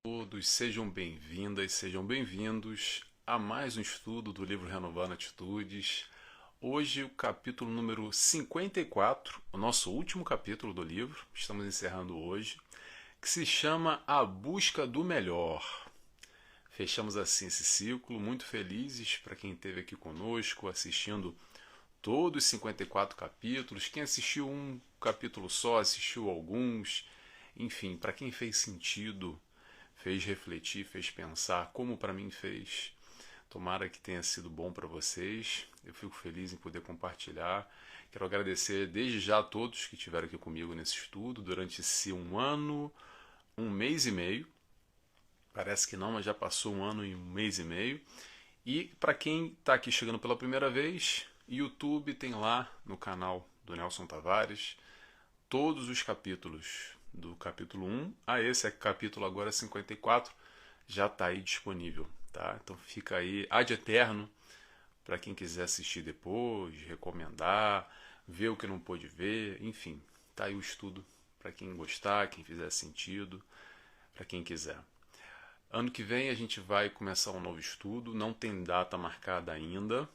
Todos sejam bem-vindas, sejam bem-vindos a mais um estudo do livro Renovando Atitudes. Hoje o capítulo número 54, o nosso último capítulo do livro, estamos encerrando hoje, que se chama A Busca do Melhor. Fechamos assim esse ciclo, muito felizes para quem esteve aqui conosco assistindo todos os 54 capítulos. Quem assistiu um capítulo só, assistiu alguns, enfim, para quem fez sentido, fez refletir, fez pensar, como para mim fez. Tomara que tenha sido bom para vocês. Eu fico feliz em poder compartilhar. Quero agradecer desde já a todos que estiveram aqui comigo nesse estudo durante esse um ano, um mês e meio. Parece que não, mas já passou um ano e um mês e meio. E para quem está aqui chegando pela primeira vez, YouTube tem lá no canal do Nelson Tavares todos os capítulos, do capítulo 1 a esse capítulo agora 54, já está aí disponível. Tá? Então fica aí ad eterno para quem quiser assistir depois, recomendar, ver o que não pôde ver, enfim, está aí o estudo para quem gostar, quem fizer sentido, para quem quiser. Ano que vem a gente vai começar um novo estudo, não tem data marcada ainda.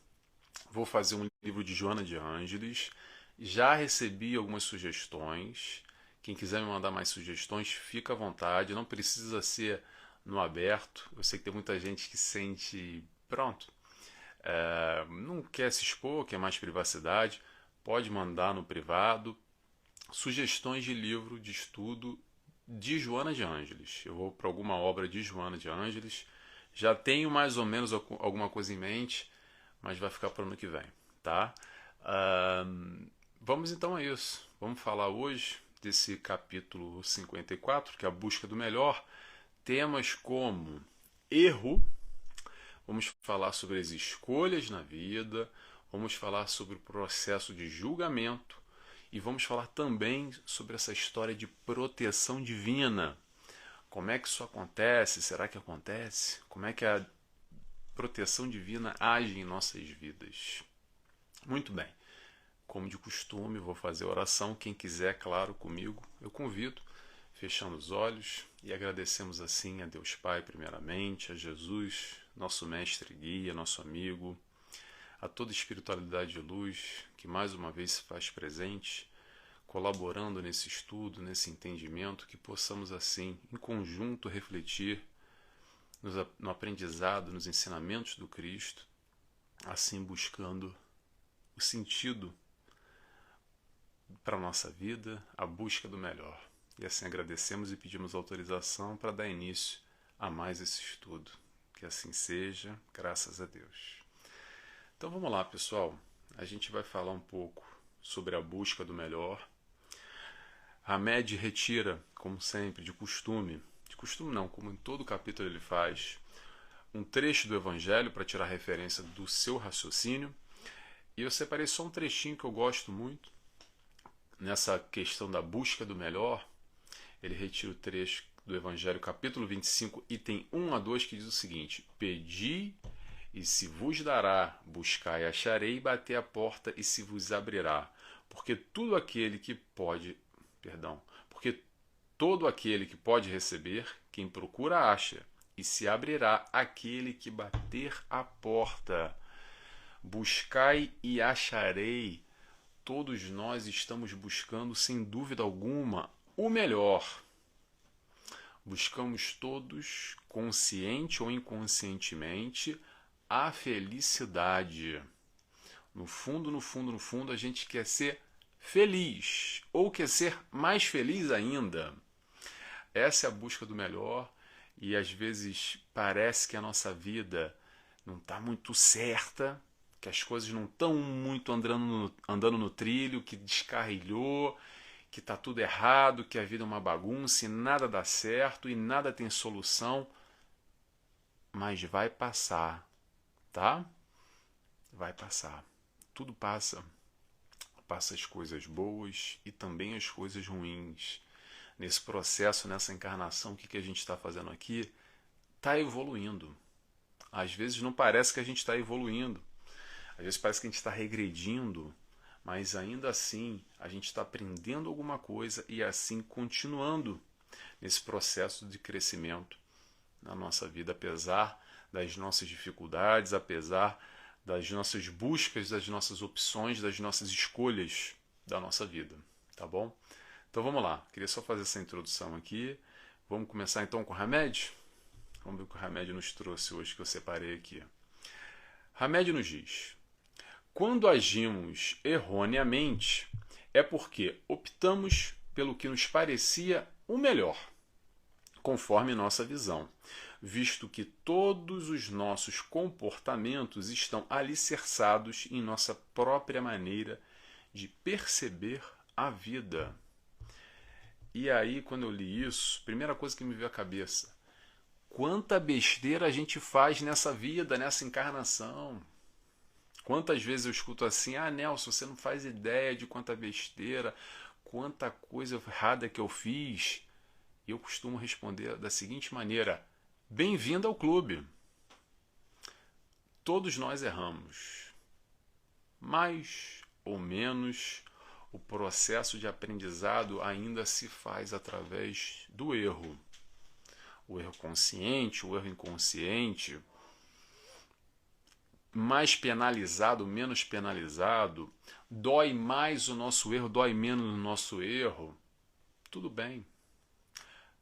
Vou fazer um livro de Joana de Ângeles. Já recebi algumas sugestões. Quem quiser me mandar mais sugestões, fica à vontade. Não precisa ser no aberto. Eu sei que tem muita gente que sente, pronto, não quer se expor, quer mais privacidade. Pode mandar no privado. Sugestões de livro, de estudo de Joana de Ângeles. Eu vou para alguma obra de Joana de Ângeles. Já tenho mais ou menos alguma coisa em mente, mas vai ficar para o ano que vem, tá? Vamos então a isso. Vamos falar hoje desse capítulo 54, que é a busca do melhor. Temas como erro, vamos falar sobre as escolhas na vida, vamos falar sobre o processo de julgamento e vamos falar também sobre essa história de proteção divina. Como é que isso acontece? Será que acontece? Como é que a proteção divina age em nossas vidas? Muito bem. Como de costume, vou fazer a oração. Quem quiser, claro, comigo, eu convido, fechando os olhos, e agradecemos assim a Deus Pai, primeiramente, a Jesus, nosso mestre e guia, nosso amigo, a toda espiritualidade de luz que mais uma vez se faz presente, colaborando nesse estudo, nesse entendimento, que possamos assim, em conjunto, refletir no aprendizado, nos ensinamentos do Cristo, assim buscando o sentido para a nossa vida, a busca do melhor. E assim agradecemos e pedimos autorização para dar início a mais esse estudo. Que assim seja, graças a Deus. Então vamos lá, pessoal. A gente vai falar um pouco sobre a busca do melhor. Hamed retira, como sempre, de costume não, como em todo capítulo ele faz, um trecho do Evangelho para tirar referência do seu raciocínio. E eu separei só um trechinho que eu gosto muito. Nessa questão da busca do melhor, ele retira o trecho do Evangelho, capítulo 25, item 1 a 2, que diz o seguinte: Pedi e se vos dará, buscai e acharei, bater a porta e se vos abrirá. Porque todo aquele que pode receber, quem procura acha, e se abrirá aquele que bater a porta. Buscai e acharei. Todos nós estamos buscando, sem dúvida alguma, o melhor. Buscamos todos, consciente ou inconscientemente, a felicidade. No fundo, no fundo, no fundo, a gente quer ser feliz, ou quer ser mais feliz ainda. Essa é a busca do melhor, e às vezes parece que a nossa vida não está muito certa, que as coisas não estão muito andando no trilho, que descarrilhou, que está tudo errado, que a vida é uma bagunça e nada dá certo e nada tem solução. Mas vai passar, tá? Vai passar. Tudo passa. Passa as coisas boas e também as coisas ruins. Nesse processo, nessa encarnação, o que a gente está fazendo aqui? Está evoluindo. Às vezes não parece que a gente está evoluindo. Às vezes parece que a gente está regredindo, mas ainda assim a gente está aprendendo alguma coisa e assim continuando nesse processo de crescimento na nossa vida, apesar das nossas dificuldades, apesar das nossas buscas, das nossas opções, das nossas escolhas da nossa vida, tá bom? Então vamos lá, queria só fazer essa introdução aqui. Vamos começar então com o Hamed? Vamos ver o que o Hamed nos trouxe hoje, que eu separei aqui. Hamed nos diz: quando agimos erroneamente, é porque optamos pelo que nos parecia o melhor, conforme nossa visão, visto que todos os nossos comportamentos estão alicerçados em nossa própria maneira de perceber a vida. E aí, quando eu li isso, primeira coisa que me veio à cabeça: quanta besteira a gente faz nessa vida, nessa encarnação. Quantas vezes eu escuto assim: ah, Nelson, você não faz ideia de quanta besteira, quanta coisa errada que eu fiz. E eu costumo responder da seguinte maneira: bem-vindo ao clube. Todos nós erramos. Mais ou menos, o processo de aprendizado ainda se faz através do erro. O erro consciente, o erro inconsciente, mais penalizado, menos penalizado, dói mais o nosso erro, dói menos o nosso erro. Tudo bem.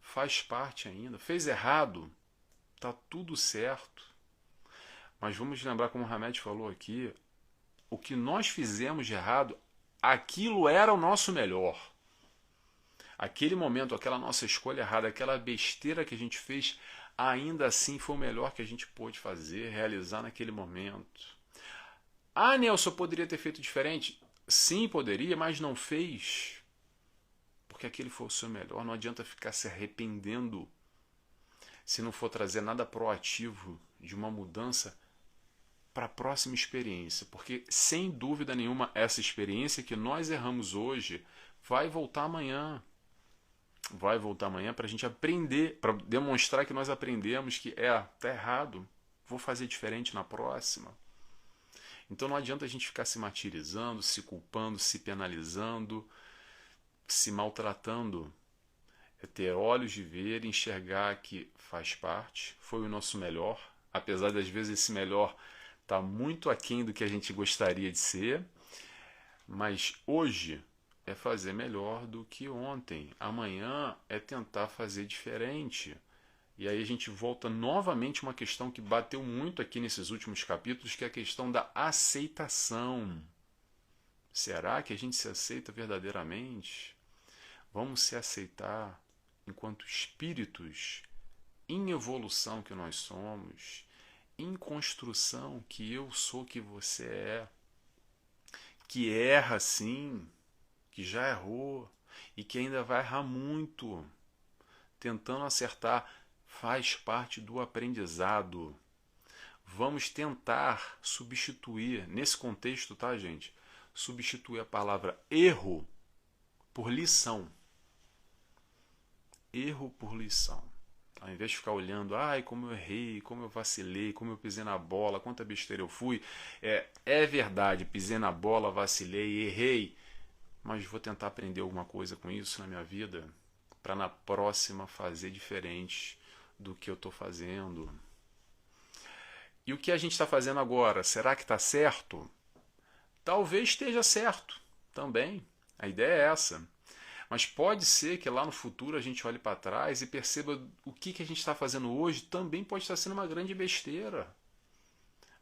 Faz parte ainda. Fez errado, tá tudo certo. Mas vamos lembrar, como o Hamed falou aqui, o que nós fizemos de errado, aquilo era o nosso melhor. Aquele momento, aquela nossa escolha errada, aquela besteira que a gente fez, ainda assim foi o melhor que a gente pôde fazer, realizar naquele momento. Ah, Nelson, poderia ter feito diferente? Sim, poderia, mas não fez. Porque aquele foi o seu melhor. Não adianta ficar se arrependendo se não for trazer nada proativo de uma mudança para a próxima experiência. Porque, sem dúvida nenhuma, essa experiência que nós erramos hoje vai voltar amanhã. Vai voltar amanhã para a gente aprender, para demonstrar que nós aprendemos que tá errado, vou fazer diferente na próxima. Então não adianta a gente ficar se martirizando, se culpando, se penalizando, se maltratando. É ter olhos de ver, enxergar que faz parte, foi o nosso melhor, apesar das vezes esse melhor estar muito aquém do que a gente gostaria de ser, mas hoje é fazer melhor do que ontem. Amanhã é tentar fazer diferente. E aí a gente volta novamente a uma questão que bateu muito aqui nesses últimos capítulos, que é a questão da aceitação. Será que a gente se aceita verdadeiramente? Vamos se aceitar enquanto espíritos em evolução que nós somos, em construção que eu sou, que você é, que erra sim, que já errou e que ainda vai errar muito, tentando acertar, faz parte do aprendizado. Vamos tentar substituir, nesse contexto, tá, gente? Substituir a palavra erro por lição. Erro por lição. Ao invés de ficar olhando, ai, como eu errei, como eu vacilei, como eu pisei na bola, quanta besteira eu fui. É verdade, pisei na bola, vacilei, errei. Mas vou tentar aprender alguma coisa com isso na minha vida para na próxima fazer diferente do que eu estou fazendo. E o que a gente está fazendo agora, será que está certo? Talvez esteja certo também. A ideia é essa. Mas pode ser que lá no futuro a gente olhe para trás e perceba o que a gente está fazendo hoje também pode estar sendo uma grande besteira.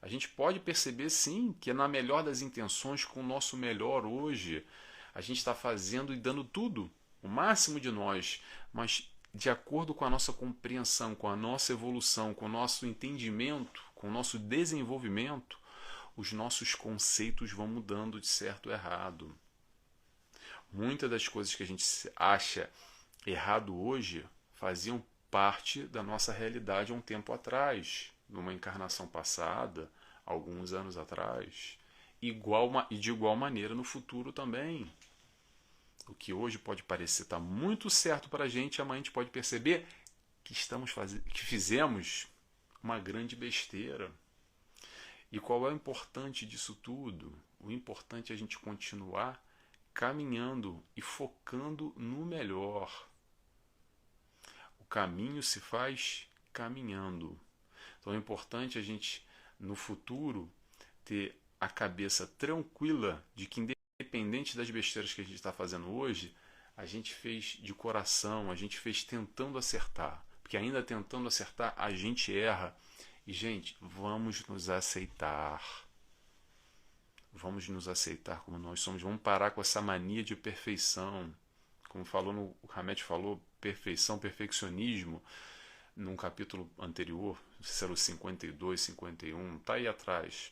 A gente pode perceber sim que é na melhor das intenções, com o nosso melhor hoje, a gente está fazendo e dando tudo, o máximo de nós, mas de acordo com a nossa compreensão, com a nossa evolução, com o nosso entendimento, com o nosso desenvolvimento, os nossos conceitos vão mudando de certo ou errado. Muitas das coisas que a gente acha errado hoje faziam parte da nossa realidade há um tempo atrás, numa encarnação passada, alguns anos atrás, e de igual maneira no futuro também. O que hoje pode parecer estar muito certo para a gente, amanhã a gente pode perceber que que fizemos uma grande besteira. E qual é o importante disso tudo? O importante é a gente continuar caminhando e focando no melhor. O caminho se faz caminhando. Então é importante a gente, no futuro, ter a cabeça tranquila de que, independente das besteiras que a gente está fazendo hoje, a gente fez de coração, a gente fez tentando acertar. Porque ainda tentando acertar, a gente erra. E, gente, vamos nos aceitar. Vamos nos aceitar como nós somos. Vamos parar com essa mania de perfeição. Como o Hamed falou, perfeição, perfeccionismo, num capítulo anterior, não sei se era o 52, 51, está aí atrás.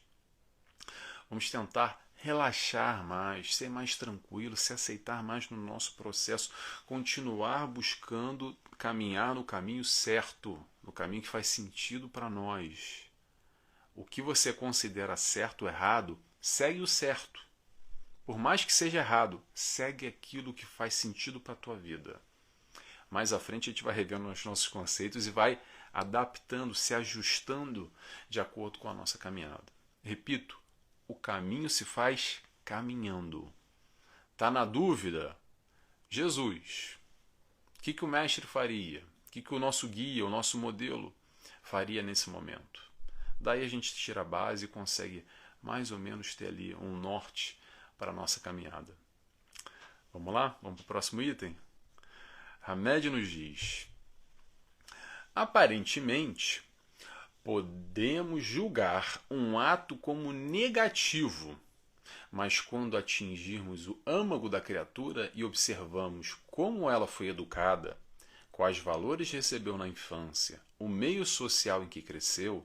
Vamos tentar relaxar mais, ser mais tranquilo, se aceitar mais no nosso processo, continuar buscando caminhar no caminho certo, no caminho que faz sentido para nós. O que você considera certo ou errado, segue o certo. Por mais que seja errado, segue aquilo que faz sentido para a tua vida. Mais à frente a gente vai revendo os nossos conceitos e vai adaptando, se ajustando de acordo com a nossa caminhada. Repito, o caminho se faz caminhando. Tá na dúvida? Jesus. O que o mestre faria? O que o nosso guia, o nosso modelo faria nesse momento? Daí a gente tira a base e consegue mais ou menos ter ali um norte para a nossa caminhada. Vamos lá? Vamos para o próximo item? Hamed nos diz: aparentemente, podemos julgar um ato como negativo, mas quando atingirmos o âmago da criatura e observamos como ela foi educada, quais valores recebeu na infância, o meio social em que cresceu,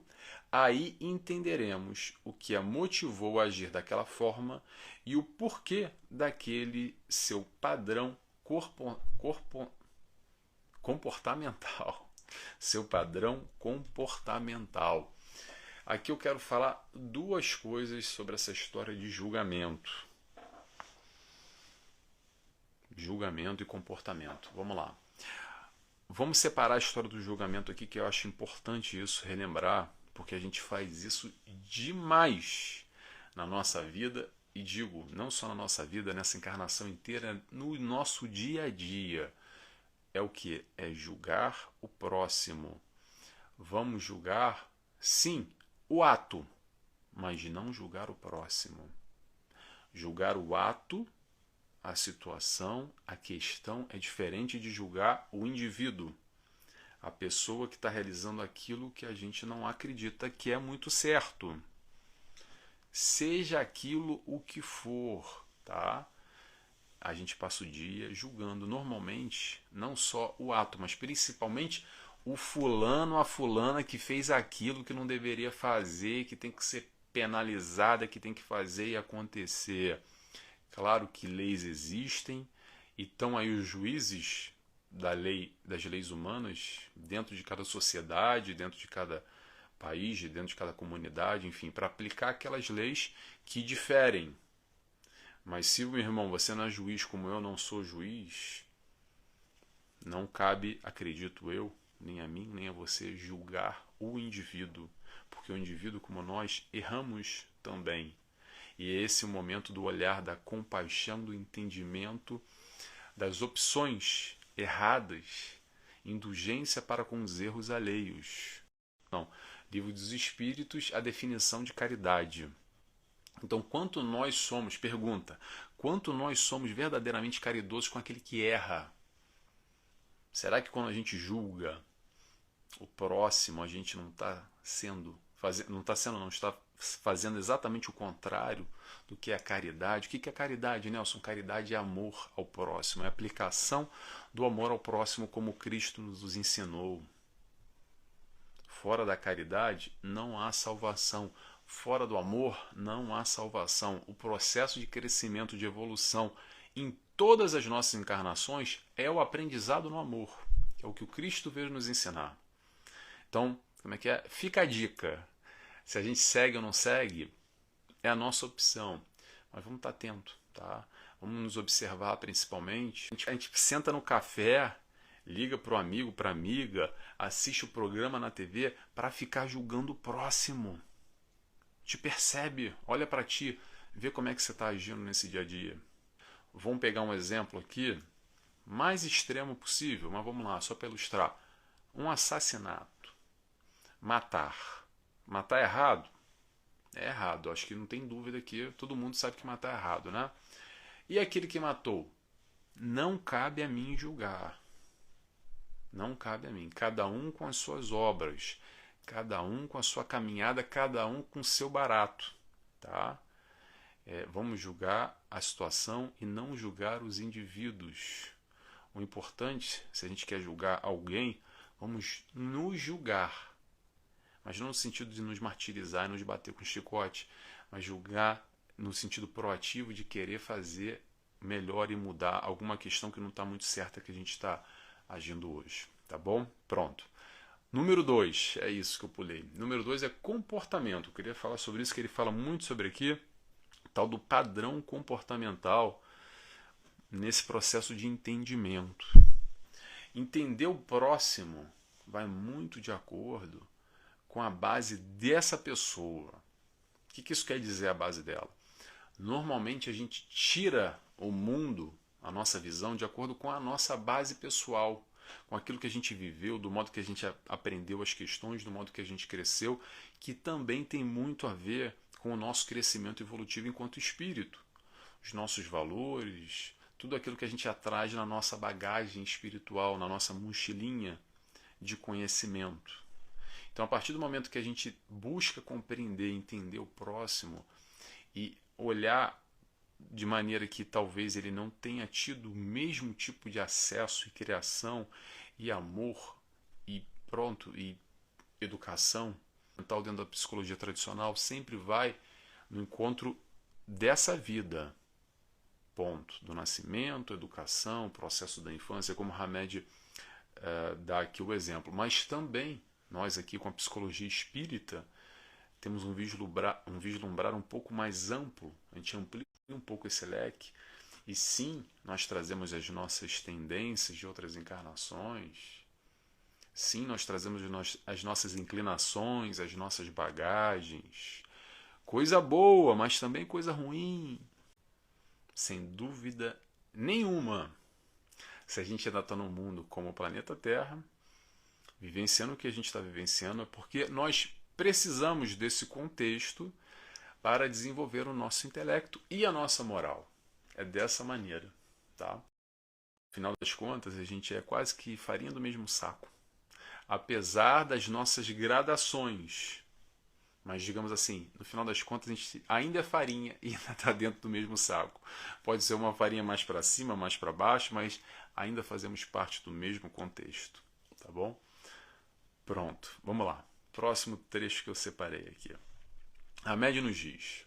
aí entenderemos o que a motivou a agir daquela forma e o porquê daquele seu padrão comportamental. Seu padrão comportamental. Aqui eu quero falar duas coisas sobre essa história de julgamento. Julgamento e comportamento. Vamos lá. Vamos separar a história do julgamento aqui, que eu acho importante isso, relembrar, porque a gente faz isso demais na nossa vida, e digo, não só na nossa vida, nessa encarnação inteira, no nosso dia a dia. É o que? É julgar o próximo. Vamos julgar, sim, o ato, mas não julgar o próximo. Julgar o ato, a situação, a questão é diferente de julgar o indivíduo. A pessoa que está realizando aquilo que a gente não acredita que é muito certo. Seja aquilo o que for, tá? A gente passa o dia julgando normalmente não só o ato, mas principalmente o fulano, a fulana que fez aquilo que não deveria fazer, que tem que ser penalizada, que tem que fazer e acontecer. Claro que leis existem e estão aí os juízes das leis humanas dentro de cada sociedade, dentro de cada país, dentro de cada comunidade, enfim, para aplicar aquelas leis que diferem. Mas se, meu irmão, você não é juiz como eu não sou juiz, não cabe, acredito eu, nem a mim, nem a você, julgar o indivíduo. Porque o indivíduo, como nós, erramos também. E é esse o momento do olhar, da compaixão, do entendimento, das opções erradas, indulgência para com os erros alheios. Não, Livro dos Espíritos, a definição de caridade. Então, quanto nós somos, pergunta, quanto nós somos verdadeiramente caridosos com aquele que erra? Será que quando a gente julga o próximo, a gente não está está fazendo exatamente o contrário do que é a caridade? O que é caridade, Nelson? Caridade é amor ao próximo, é a aplicação do amor ao próximo como Cristo nos ensinou. Fora da caridade não há salvação. Fora do amor, não há salvação. O processo de crescimento, de evolução em todas as nossas encarnações é o aprendizado no amor, que é o que o Cristo veio nos ensinar. Então, como é que é? Fica a dica. Se a gente segue ou não segue, é a nossa opção. Mas vamos estar atento, tá? Vamos nos observar principalmente. A gente senta no café, liga para o amigo, para a amiga, assiste o programa na TV para ficar julgando o próximo. Te percebe, olha para ti, vê como é que você está agindo nesse dia a dia. Vamos pegar um exemplo aqui, mais extremo possível, mas vamos lá, só para ilustrar. Um assassinato. Matar. Matar é errado? É errado, acho que não tem dúvida que todo mundo sabe que matar é errado, né? E aquele que matou? Não cabe a mim julgar. Não cabe a mim. Cada um com as suas obras, cada um com a sua caminhada, cada um com o seu barato, tá? Vamos julgar a situação e não julgar os indivíduos. O importante, se a gente quer julgar alguém, vamos nos julgar. Mas não no sentido de nos martirizar e nos bater com chicote, mas julgar no sentido proativo de querer fazer melhor e mudar alguma questão que não está muito certa que a gente está agindo hoje. Tá bom? Pronto. Número 2, é isso que eu pulei. Número 2 é comportamento. Eu queria falar sobre isso, que ele fala muito sobre aqui, tal do padrão comportamental nesse processo de entendimento. Entender o próximo vai muito de acordo com a base dessa pessoa. O que isso quer dizer, a base dela? Normalmente a gente tira o mundo, a nossa visão, de acordo com a nossa base pessoal, com aquilo que a gente viveu, do modo que a gente aprendeu as questões, do modo que a gente cresceu, que também tem muito a ver com o nosso crescimento evolutivo enquanto espírito. Os nossos valores, tudo aquilo que a gente traz na nossa bagagem espiritual, na nossa mochilinha de conhecimento. Então, a partir do momento que a gente busca compreender, entender o próximo e olhar de maneira que talvez ele não tenha tido o mesmo tipo de acesso e criação e amor e pronto, e educação mental dentro da psicologia tradicional, sempre vai no encontro dessa vida. Ponto. Do nascimento, educação, processo da infância, como Hamed dá aqui o exemplo. Mas também, nós aqui com a psicologia espírita, temos um vislumbrar um pouco mais amplo, a gente amplia um pouco esse leque, e sim, nós trazemos as nossas tendências de outras encarnações, sim, nós trazemos as nossas inclinações, as nossas bagagens, coisa boa, mas também coisa ruim, sem dúvida nenhuma. Se a gente ainda está num mundo como o planeta Terra, vivenciando o que a gente está vivenciando, é porque nós precisamos desse contexto para desenvolver o nosso intelecto e a nossa moral. É dessa maneira, tá? Afinal das contas, a gente é quase que farinha do mesmo saco. Apesar das nossas gradações. Mas, digamos assim, no final das contas, a gente ainda é farinha e ainda está dentro do mesmo saco. Pode ser uma farinha mais para cima, mais para baixo, mas ainda fazemos parte do mesmo contexto. Tá bom? Pronto, vamos lá. Próximo trecho que eu separei aqui. Hamed nos diz: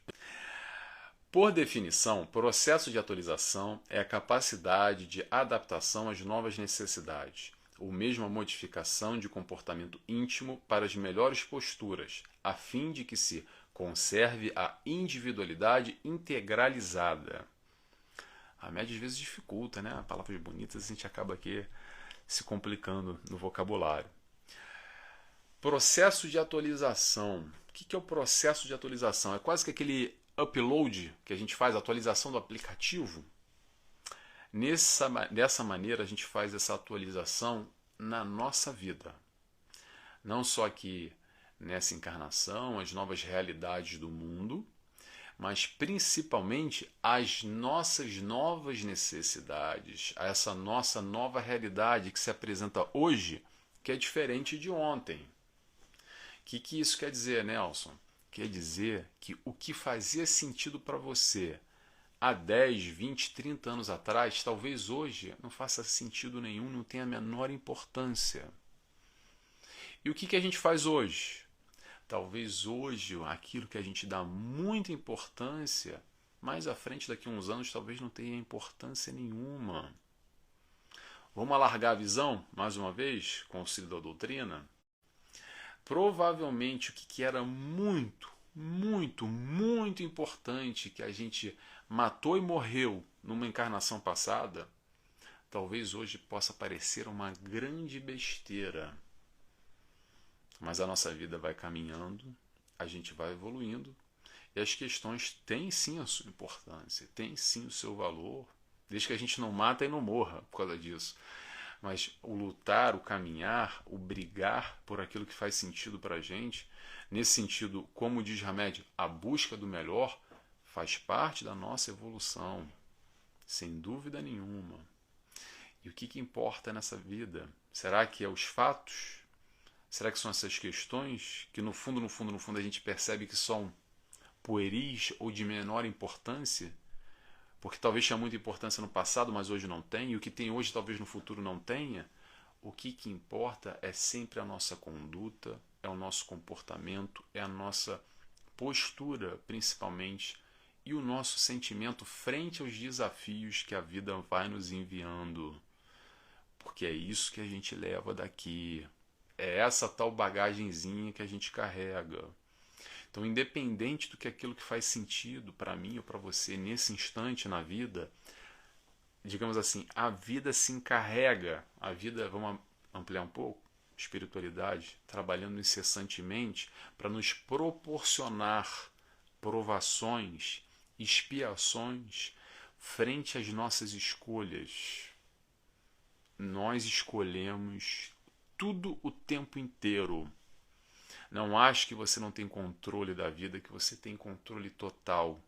por definição, processo de atualização é a capacidade de adaptação às novas necessidades, ou mesmo a modificação de comportamento íntimo para as melhores posturas, a fim de que se conserve a individualidade integralizada. Hamed às vezes dificulta, né? Palavras bonitas, a gente acaba aqui se complicando no vocabulário. Processo de atualização. O que é o processo de atualização? É quase que aquele upload que a gente faz, a atualização do aplicativo. Dessa maneira, a gente faz essa atualização na nossa vida. Não só aqui nessa encarnação, as novas realidades do mundo, mas principalmente as nossas novas necessidades, essa nossa nova realidade que se apresenta hoje, que é diferente de ontem. O que isso quer dizer, Nelson? Quer dizer que o que fazia sentido para você há 10, 20, 30 anos atrás, talvez hoje não faça sentido nenhum, não tenha a menor importância. E o que a gente faz hoje? Talvez hoje aquilo que a gente dá muita importância, mais à frente, daqui a uns anos, talvez não tenha importância nenhuma. Vamos alargar a visão, mais uma vez, com o auxílio da doutrina? Provavelmente o que era muito, muito, muito importante, que a gente matou e morreu numa encarnação passada, talvez hoje possa parecer uma grande besteira. Mas a nossa vida vai caminhando, a gente vai evoluindo, e as questões têm sim a sua importância, têm sim o seu valor, desde que a gente não mata e não morra por causa disso. mas o lutar, o caminhar, o brigar por aquilo que faz sentido para a gente, nesse sentido, como diz Hamed, a busca do melhor faz parte da nossa evolução, sem dúvida nenhuma. E o que importa nessa vida? Será que é os fatos? Será que são essas questões que no fundo a gente percebe que são pueris ou de menor importância? Porque talvez tinha muita importância no passado, mas hoje não tem, e o que tem hoje talvez no futuro não tenha. O que importa é sempre a nossa conduta, é o nosso comportamento, é a nossa postura, principalmente, e o nosso sentimento frente aos desafios que a vida vai nos enviando. Porque é isso que a gente leva daqui. É essa tal bagagenzinha que a gente carrega. Então, independente do que aquilo que faz sentido para mim ou para você nesse instante na vida, digamos assim, a vida se encarrega, a vida, vamos ampliar um pouco, espiritualidade, trabalhando incessantemente para nos proporcionar provações, expiações frente às nossas escolhas. Nós escolhemos tudo o tempo inteiro. Não ache que você não tem controle da vida, que você tem controle total.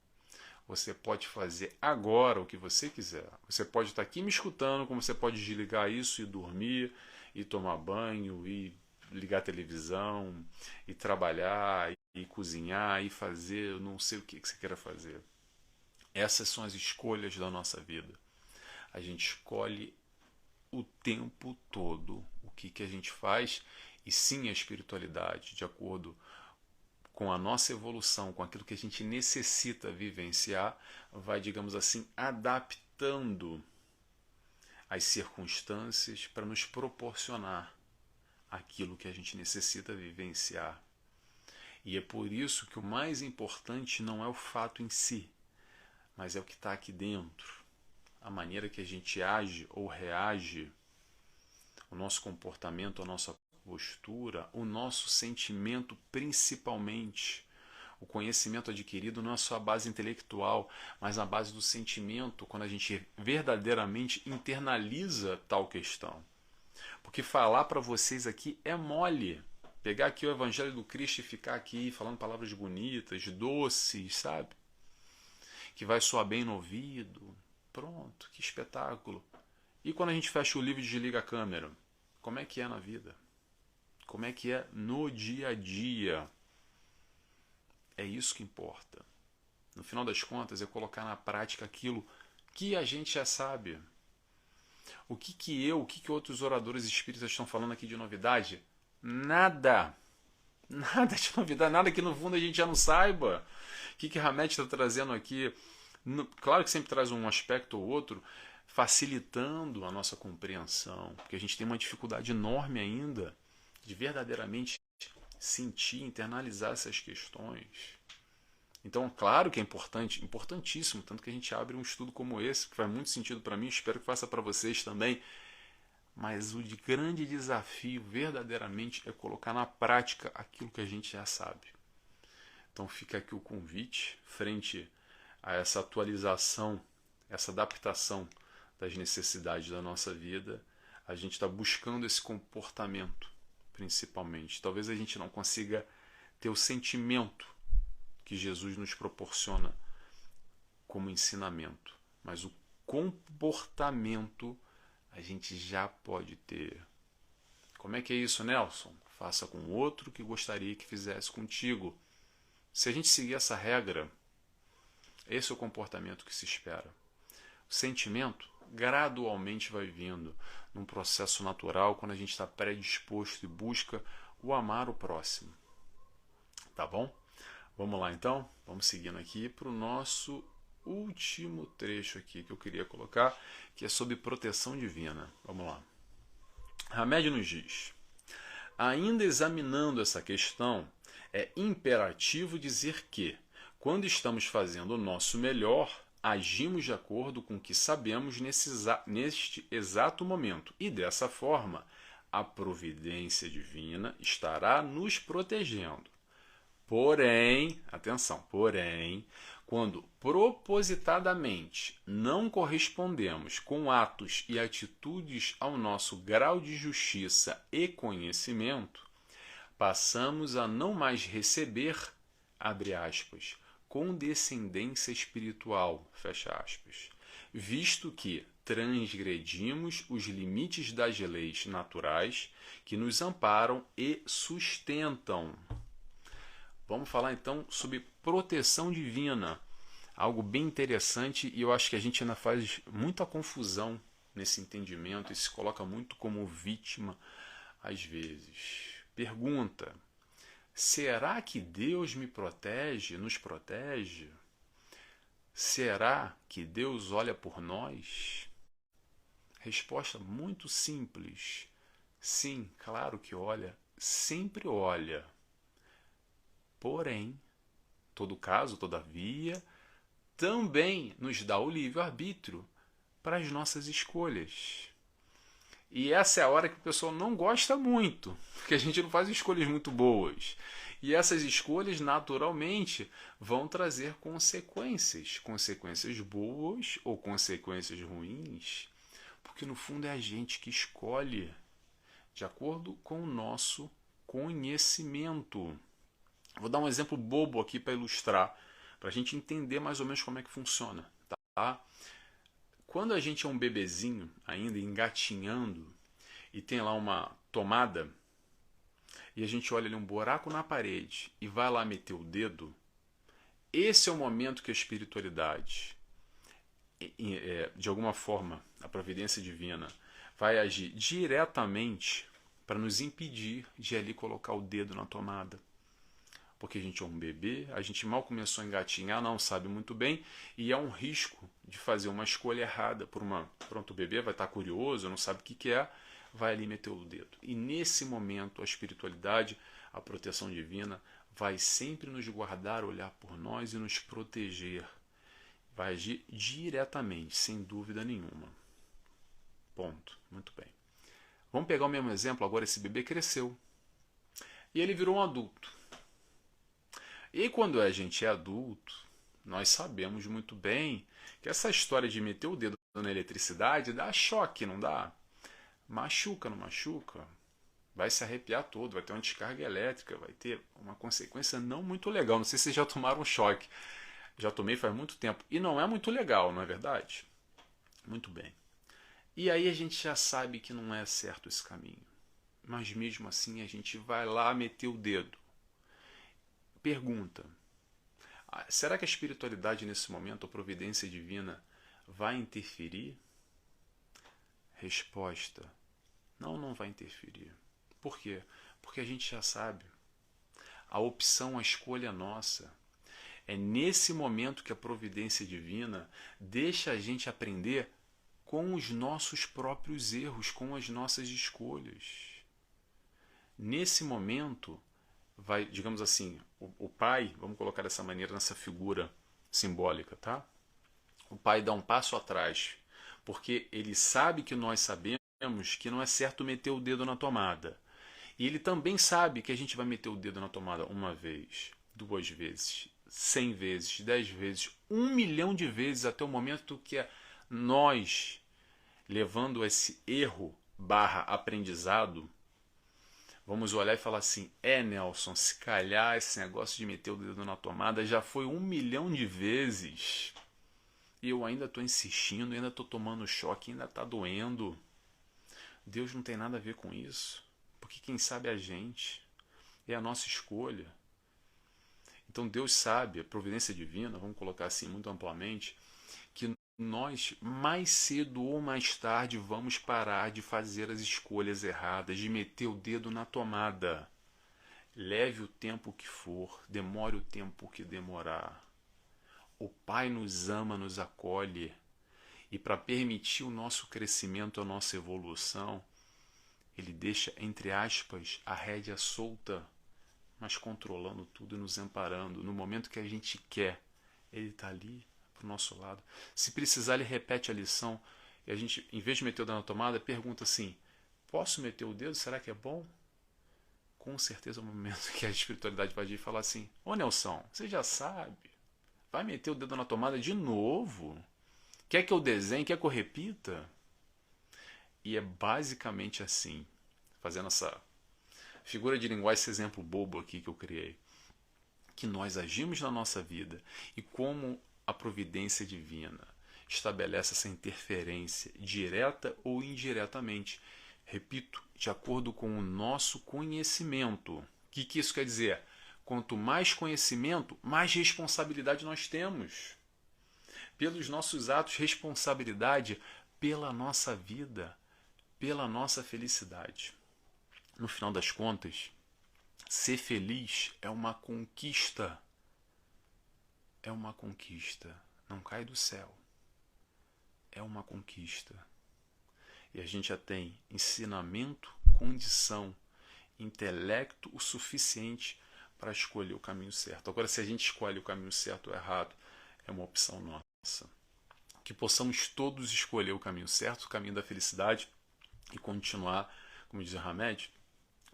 Você pode fazer agora o que você quiser. Você pode estar aqui me escutando, como você pode desligar isso e dormir, e tomar banho, e ligar a televisão, e trabalhar, e cozinhar, e fazer, não sei o que você queira fazer. Essas são as escolhas da nossa vida. A gente escolhe o tempo todo o que a gente faz. E sim, a espiritualidade, de acordo com a nossa evolução, com aquilo que a gente necessita vivenciar, vai, digamos assim, adaptando as circunstâncias para nos proporcionar aquilo que a gente necessita vivenciar. E é por isso que o mais importante não é o fato em si, mas é o que está aqui dentro. A maneira que a gente age ou reage, o nosso comportamento, a nossa postura, o nosso sentimento principalmente. O conhecimento adquirido não é só a base intelectual, mas a base do sentimento, quando a gente verdadeiramente internaliza tal questão. Porque falar para vocês aqui é mole. Pegar aqui o Evangelho do Cristo e ficar aqui falando palavras bonitas, doces, sabe? Que vai soar bem no ouvido. Pronto, que espetáculo. E quando a gente fecha o livro e desliga a câmera? Como é que é na vida? Como é que é no dia a dia? É isso que importa. No final das contas, é colocar na prática aquilo que a gente já sabe. O que outros oradores espíritas estão falando aqui de novidade? Nada. Nada de novidade, nada que no fundo a gente já não saiba. O que Hamed está trazendo aqui? Claro que sempre traz um aspecto ou outro, facilitando a nossa compreensão, porque a gente tem uma dificuldade enorme ainda de verdadeiramente sentir, internalizar essas questões. Então, claro que é importante, importantíssimo, tanto que a gente abre um estudo como esse, que faz muito sentido para mim, espero que faça para vocês também, mas o grande desafio verdadeiramente é colocar na prática aquilo que a gente já sabe. Então fica aqui o convite, frente a essa atualização, essa adaptação das necessidades da nossa vida, a gente está buscando esse comportamento, principalmente. Talvez a gente não consiga ter o sentimento que Jesus nos proporciona como ensinamento, mas o comportamento a gente já pode ter. Como é que é isso, Nelson? Faça com o outro que gostaria que fizesse contigo. Se a gente seguir essa regra, esse é o comportamento que se espera. O sentimento gradualmente vai vindo num processo natural quando a gente está predisposto e busca o amar o próximo. Tá bom? Vamos lá então? Vamos seguindo aqui para o nosso último trecho aqui que eu queria colocar, que é sobre proteção divina. Vamos lá. Hamed nos diz: ainda examinando essa questão, é imperativo dizer que, quando estamos fazendo o nosso melhor, agimos de acordo com o que sabemos neste exato momento, e dessa forma, a providência divina estará nos protegendo. Porém, atenção, quando propositadamente não correspondemos com atos e atitudes ao nosso grau de justiça e conhecimento, passamos a não mais receber, abre aspas, condescendência espiritual, fecha aspas, visto que transgredimos os limites das leis naturais que nos amparam e sustentam. Vamos falar então sobre proteção divina, algo bem interessante, e eu acho que a gente ainda faz muita confusão nesse entendimento e se coloca muito como vítima às vezes. Pergunta: será que Deus me protege, nos protege? Será que Deus olha por nós? Resposta muito simples. Sim, claro que olha, sempre olha. Porém, todo caso, todavia, também nos dá o livre-arbítrio para as nossas escolhas. E essa é a hora que o pessoal não gosta muito, porque a gente não faz escolhas muito boas. E essas escolhas, naturalmente, vão trazer consequências. Consequências boas ou consequências ruins. Porque, no fundo, é a gente que escolhe de acordo com o nosso conhecimento. Vou dar um exemplo bobo aqui para ilustrar, para a gente entender mais ou menos como é que funciona. Tá? Quando a gente é um bebezinho, ainda engatinhando, e tem lá uma tomada, e a gente olha ali um buraco na parede e vai lá meter o dedo, esse é o momento que a espiritualidade, de alguma forma, a providência divina, vai agir diretamente para nos impedir de ali colocar o dedo na tomada. Porque a gente é um bebê, a gente mal começou a engatinhar, não sabe muito bem, e há um risco de fazer uma escolha errada por uma... Pronto, o bebê vai estar curioso, não sabe o que é, vai ali meter o dedo. E nesse momento a espiritualidade, a proteção divina, vai sempre nos guardar, olhar por nós e nos proteger. Vai agir diretamente, sem dúvida nenhuma. Ponto. Muito bem. Vamos pegar o mesmo exemplo, agora esse bebê cresceu. E ele virou um adulto. E quando a gente é adulto, nós sabemos muito bem que essa história de meter o dedo na eletricidade dá choque, não dá? Machuca, não machuca? Vai se arrepiar todo, vai ter uma descarga elétrica, vai ter uma consequência não muito legal. Não sei se vocês já tomaram um choque. Já tomei faz muito tempo. E não é muito legal, não é verdade? Muito bem. E aí a gente já sabe que não é certo esse caminho. Mas mesmo assim a gente vai lá meter o dedo. Pergunta: será que a espiritualidade nesse momento, a providência divina, vai interferir? Resposta: não, não vai interferir. Por quê? Porque a gente já sabe. A opção, a escolha é nossa. É nesse momento que a providência divina deixa a gente aprender com os nossos próprios erros, com as nossas escolhas. Nesse momento, vai, digamos assim, o pai, vamos colocar dessa maneira, nessa figura simbólica, tá? O pai dá um passo atrás, porque ele sabe que nós sabemos que não é certo meter o dedo na tomada. E ele também sabe que a gente vai meter o dedo na tomada uma vez, 2 vezes, 100 vezes, 10 vezes, 1 milhão de vezes, até o momento que é nós, levando esse erro / aprendizado, vamos olhar e falar assim: Nelson, se calhar esse negócio de meter o dedo na tomada já foi 1 milhão de vezes. E eu ainda estou insistindo, ainda estou tomando choque, ainda está doendo. Deus não tem nada a ver com isso. Porque quem sabe é a gente. É a nossa escolha. Então Deus sabe, a providência divina, vamos colocar assim muito amplamente, que nós mais cedo ou mais tarde vamos parar de fazer as escolhas erradas, de meter o dedo na tomada. Leve o tempo que for, demore o tempo que demorar. O Pai nos ama, nos acolhe, e para permitir o nosso crescimento, a nossa evolução, Ele deixa, entre aspas, a rédea solta, mas controlando tudo e nos amparando. No momento que a gente quer, Ele está ali para o nosso lado. Se precisar, Ele repete a lição, e a gente, em vez de meter o dedo na tomada, pergunta assim: posso meter o dedo? Será que é bom? com certeza é o momento que a espiritualidade vai vir e falar assim: ô Nelson, você já sabe, vai meter o dedo na tomada de novo? Quer que eu desenhe? Quer que eu repita? E é basicamente assim, fazendo essa figura de linguagem, esse exemplo bobo aqui que eu criei, que nós agimos na nossa vida e como a providência divina estabelece essa interferência direta ou indiretamente. Repito, de acordo com o nosso conhecimento. O que isso quer dizer? Quanto mais conhecimento, mais responsabilidade nós temos. Pelos nossos atos, responsabilidade pela nossa vida, pela nossa felicidade. No final das contas, ser feliz é uma conquista. É uma conquista. Não cai do céu. É uma conquista. E a gente já tem ensinamento, condição, intelecto o suficiente para escolher o caminho certo. Agora, se a gente escolhe o caminho certo ou errado, é uma opção nossa. Que possamos todos escolher o caminho certo, o caminho da felicidade e continuar, como diz Hamed,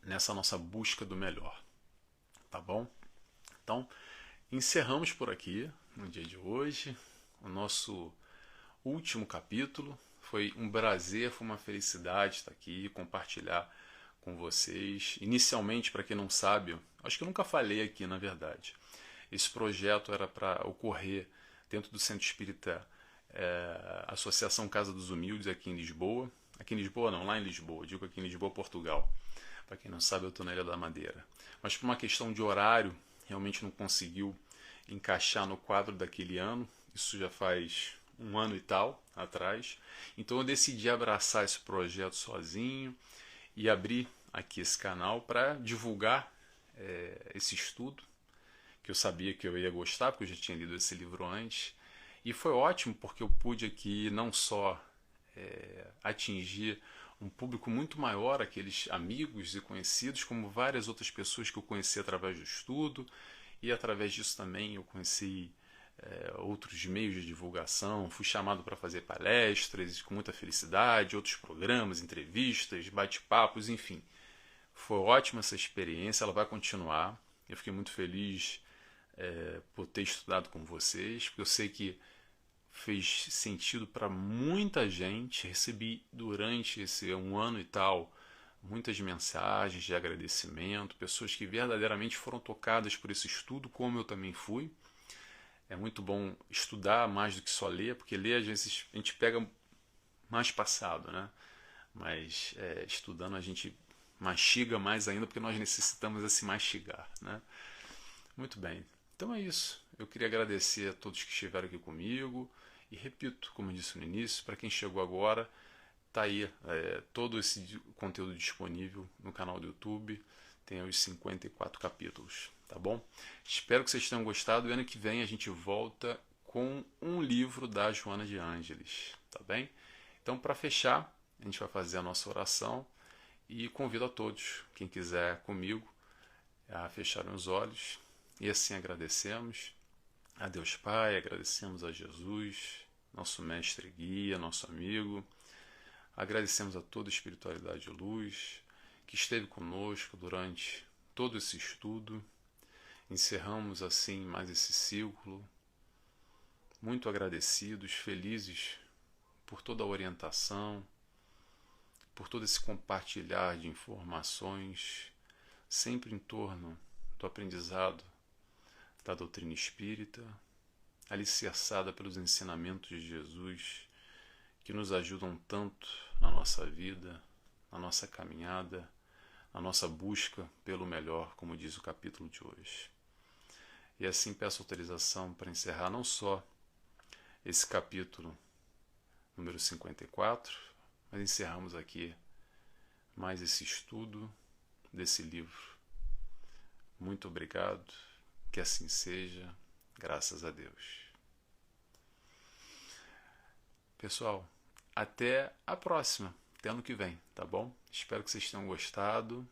nessa nossa busca do melhor. Tá bom? Então, encerramos por aqui, no dia de hoje, o nosso último capítulo. Foi um prazer, foi uma felicidade estar aqui, compartilhar com vocês. Inicialmente, para quem não sabe, acho que eu nunca falei aqui, na verdade. Esse projeto era para ocorrer dentro do Centro Espírita Associação Casa dos Humildes, aqui em Lisboa. Aqui em Lisboa não, lá em Lisboa. Digo aqui em Lisboa, Portugal. Para quem não sabe, eu estou na Ilha da Madeira. Mas por uma questão de horário, realmente não conseguiu encaixar no quadro daquele ano. Isso já faz um ano e tal atrás. Então eu decidi abraçar esse projeto sozinho e abrir aqui esse canal para divulgar esse estudo, que eu sabia que eu ia gostar, porque eu já tinha lido esse livro antes. E foi ótimo porque eu pude aqui não só atingir um público muito maior, aqueles amigos e conhecidos, como várias outras pessoas que eu conheci através do estudo, e através disso também eu conheci outros meios de divulgação, fui chamado para fazer palestras com muita felicidade, outros programas, entrevistas, bate-papos, enfim. Foi ótima essa experiência, ela vai continuar. Eu fiquei muito feliz por ter estudado com vocês, porque eu sei que fez sentido para muita gente. Recebi durante esse um ano e tal muitas mensagens de agradecimento, pessoas que verdadeiramente foram tocadas por esse estudo, como eu também fui. É muito bom estudar mais do que só ler, porque ler às vezes a gente pega mais passado, né? Mas estudando a gente mastiga mais ainda, porque nós necessitamos se mastigar, né? Muito bem. Então é isso. Eu queria agradecer a todos que estiveram aqui comigo e repito, como eu disse no início, para quem chegou agora, tá aí todo esse conteúdo disponível no canal do YouTube. Tem os 54 capítulos, tá bom? Espero que vocês tenham gostado. E ano que vem a gente volta com um livro da Joana de Ângeles, tá bem? Então, para fechar, a gente vai fazer a nossa oração e convido a todos, quem quiser comigo, a fecharem os olhos e assim agradecemos a Deus Pai, agradecemos a Jesus, nosso mestre e guia, nosso amigo, agradecemos a toda a espiritualidade de luz que esteve conosco durante todo esse estudo. Encerramos assim mais esse ciclo, muito agradecidos, felizes por toda a orientação, por todo esse compartilhar de informações, sempre em torno do aprendizado da doutrina espírita, alicerçada pelos ensinamentos de Jesus, que nos ajudam tanto na nossa vida, na nossa caminhada, na nossa busca pelo melhor, como diz o capítulo de hoje. E assim peço autorização para encerrar não só esse capítulo número 54, mas encerramos aqui mais esse estudo desse livro. Muito obrigado, que assim seja, graças a Deus. Pessoal, até a próxima, até ano que vem, tá bom? Espero que vocês tenham gostado.